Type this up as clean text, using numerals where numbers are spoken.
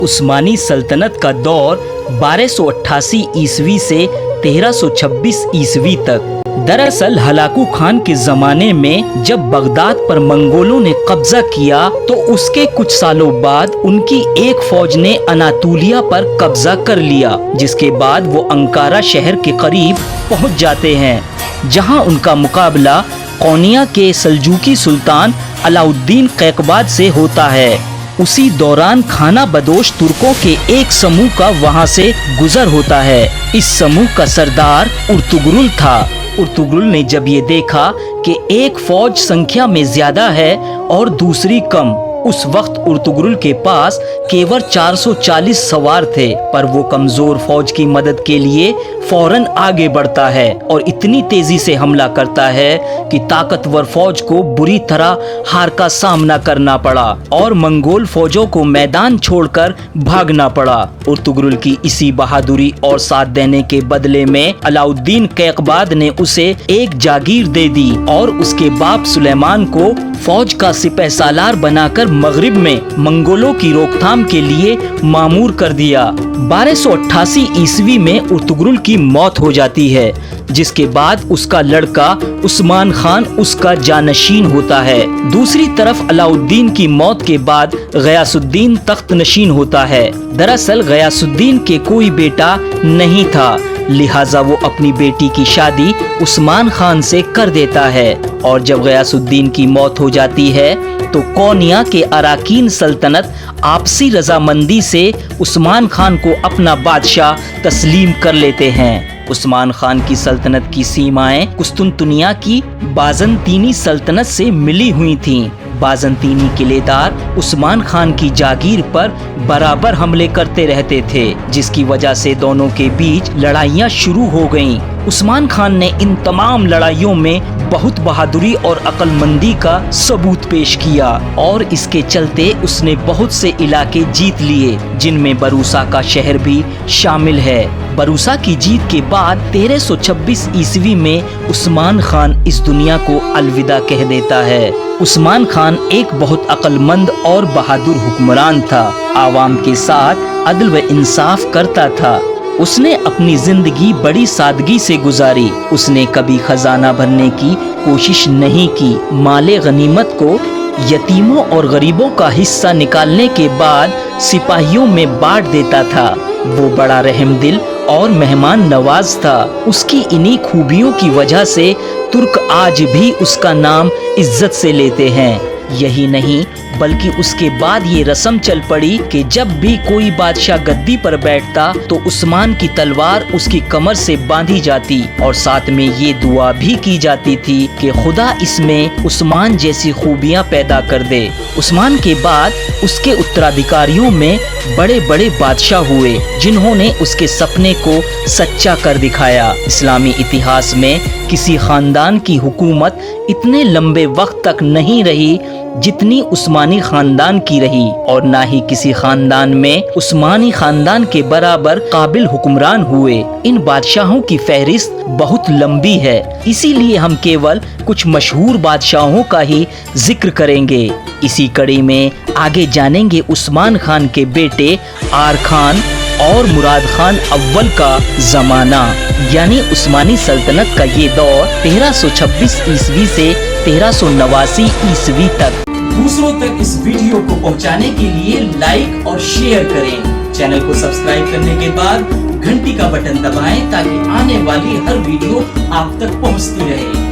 عثمانی سلطنت کا دور 1288 عیسوی سے 1326 عیسوی تک۔ دراصل ہلاکو خان کے زمانے میں جب بغداد پر منگولوں نے قبضہ کیا تو اس کے کچھ سالوں بعد ان کی ایک فوج نے اناطولیہ پر قبضہ کر لیا، جس کے بعد وہ انکارا شہر کے قریب پہنچ جاتے ہیں، جہاں ان کا مقابلہ قونیا کے سلجوقی سلطان علاء الدین قیقباد سے ہوتا ہے۔ اسی دوران خانہ بدوش ترکوں کے ایک سموہ کا وہاں سے گزر ہوتا ہے۔ اس سموہ کا سردار ارطغرل تھا۔ ارطغرل نے جب یہ دیکھا کہ ایک فوج سنکھیا میں زیادہ ہے اور دوسری کم، اس وقت ارطغرل کے پاس کیول 440 سوار تھے، پر وہ کمزور فوج کی مدد کے لیے فوراً آگے بڑھتا ہے اور اتنی تیزی سے حملہ کرتا ہے کہ طاقتور فوج کو بری طرح ہار کا سامنا کرنا پڑا اور منگول فوجوں کو میدان چھوڑ کر بھاگنا پڑا۔ ارطغرل کی اسی بہادری اور ساتھ دینے کے بدلے میں علاء الدین قیقباد نے اسے ایک جاگیر دے دی اور اس کے باپ سلیمان کو فوج کا سپہ سالار بنا کر مغرب میں منگولوں کی روک تھام کے لیے مامور کر دیا۔ 1288 عیسوی میں ارطغرل کی موت ہو جاتی ہے، جس کے بعد اس کا لڑکا عثمان خان اس کا جانشین ہوتا ہے۔ دوسری طرف علاء الدین کی موت کے بعد غیاث الدین تخت نشین ہوتا ہے۔ دراصل غیاث الدین کے کوئی بیٹا نہیں تھا، لہٰذا وہ اپنی بیٹی کی شادی عثمان خان سے کر دیتا ہے، اور جب غیاث الدین کی موت ہو جاتی ہے تو قونیا کے اراکین سلطنت آپسی رضامندی سے عثمان خان کو اپنا بادشاہ تسلیم کر لیتے ہیں۔ عثمان خان کی سلطنت کی سیمائیں قسطنطنیہ کی بازنطینی سلطنت سے ملی ہوئی تھیں۔ بازنطینی قلعےدار عثمان خان کی جاگیر پر برابر حملے کرتے رہتے تھے، جس کی وجہ سے دونوں کے بیچ لڑائیاں شروع ہو گئیں۔ عثمان خان نے ان تمام لڑائیوں میں بہت بہادری اور عقل مندی کا ثبوت پیش کیا، اور اس کے چلتے اس نے بہت سے علاقے جیت لیے، جن میں بروسا کا شہر بھی شامل ہے۔ بروسا کی جیت کے بعد 1326 عیسوی میں عثمان خان اس دنیا کو الوداع کہہ دیتا ہے۔ عثمان خان ایک بہت عقل مند اور بہادر حکمران تھا، عوام کے ساتھ عدل و انصاف کرتا تھا۔ اس نے اپنی زندگی بڑی سادگی سے گزاری۔ اس نے کبھی خزانہ بھرنے کی کوشش نہیں کی۔ مال غنیمت کو یتیموں اور غریبوں کا حصہ نکالنے کے بعد سپاہیوں میں بانٹ دیتا تھا۔ وہ بڑا رحم دل اور مہمان نواز تھا۔ اس کی انہی خوبیوں کی وجہ سے ترک آج بھی اس کا نام عزت سے لیتے ہیں۔ یہی نہیں بلکہ اس کے بعد یہ رسم چل پڑی کہ جب بھی کوئی بادشاہ گدی پر بیٹھتا تو عثمان کی تلوار اس کی کمر سے باندھی جاتی، اور ساتھ میں یہ دعا بھی کی جاتی تھی کہ خدا اس میں عثمان جیسی خوبیاں پیدا کر دے۔ عثمان کے بعد اس کے اترادھکاریوں میں بڑے بڑے بادشاہ ہوئے، جنہوں نے اس کے سپنے کو سچا کر دکھایا۔ اسلامی اتہاس میں کسی خاندان کی حکومت اتنے لمبے وقت تک نہیں رہی جتنی عثمانی خاندان کی رہی، اور نہ ہی کسی خاندان میں عثمانی خاندان کے برابر قابل حکمران ہوئے۔ ان بادشاہوں کی فہرست بہت لمبی ہے، اسی لیے ہم کیول کچھ مشہور بادشاہوں کا ہی ذکر کریں گے۔ اسی کڑی میں آگے جانیں گے عثمان خان کے بیٹے آر خان اور مراد خان اول کا زمانہ، یعنی عثمانی سلطنت کا یہ دور 1326 عیسوی سے 1389 عیسوی تک۔ دوسروں تک اس ویڈیو کو پہنچانے کے لیے لائک اور شیئر کریں۔ چینل کو سبسکرائب کرنے کے بعد گھنٹی کا بٹن دبائیں تاکہ آنے والی ہر ویڈیو آپ تک پہنچتی رہے۔